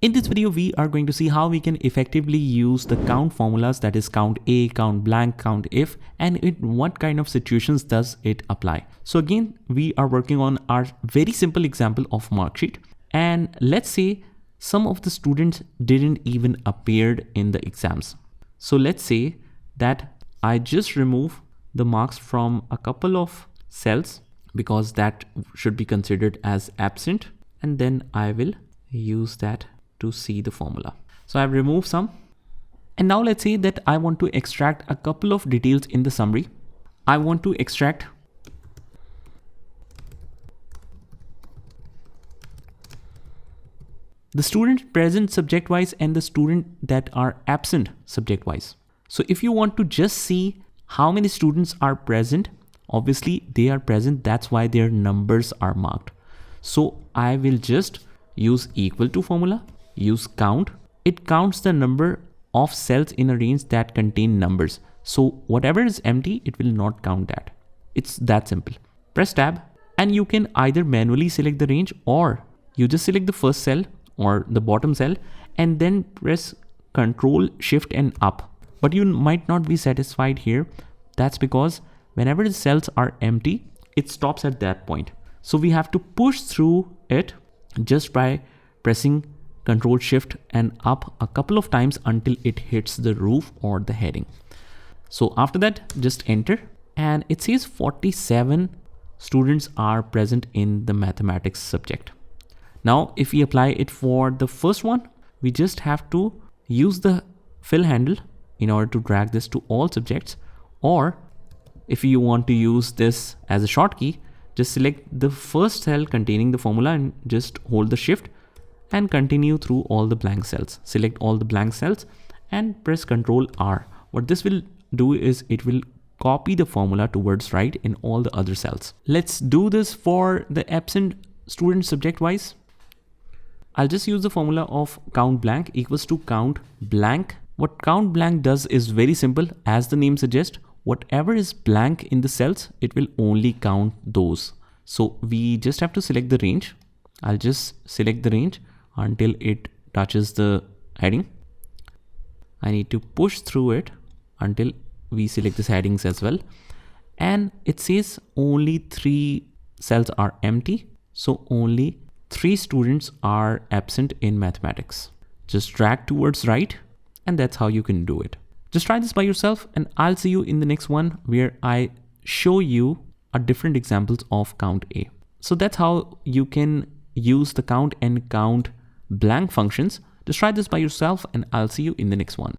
In this video, we are going to see how we can effectively use the count formulas, that is count A, count blank, count if, and in what kind of situations does it apply. So again, we are working on our very simple example of mark sheet. And let's say some of the students didn't even appeared in the exams. So let's say that I just remove the marks from a couple of cells because that should be considered as absent. And then I will use that to see the formula. So I've removed some. And now let's say that I want to extract a couple of details in the summary. I want to extract the student present subject wise and the student that are absent subject wise. So if you want to just see how many students are present, obviously they are present, that's why their numbers are marked. So I will just use equal to formula, use count. It counts the number of cells in a range that contain numbers. So whatever is empty, it will not count that. It's that simple. Press tab and you can either manually select the range or you just select the first cell or the bottom cell and then press Control, Shift and up. But you might not be satisfied here. That's because whenever the cells are empty, it stops at that point. So we have to push through it just by pressing Control, Shift and up a couple of times until it hits the roof or the heading. So after that, just enter and it says 47 students are present in the mathematics subject. Now, if we apply it for the first one, we just have to use the fill handle in order to drag this to all subjects. Or if you want to use this as a short key, just select the first cell containing the formula and just hold the shift and continue through all the blank cells. Select all the blank cells and press Ctrl R. What this will do is it will copy the formula towards right in all the other cells. Let's do this for the absent student subject wise. I'll just use the formula of count blank equals to count blank. What count blank does is very simple. As the name suggests, whatever is blank in the cells, it will only count those. So we just have to select the range. I'll just select the range until it touches the heading. I need to push through it until we select these headings as well. And it says only 3 cells are empty. So only 3 students are absent in mathematics. Just drag towards right and that's how you can do it. Just try this by yourself and I'll see you in the next one where I show you a different examples of count A. So that's how you can use the count and count blank functions. Just try this by yourself and I'll see you in the next one.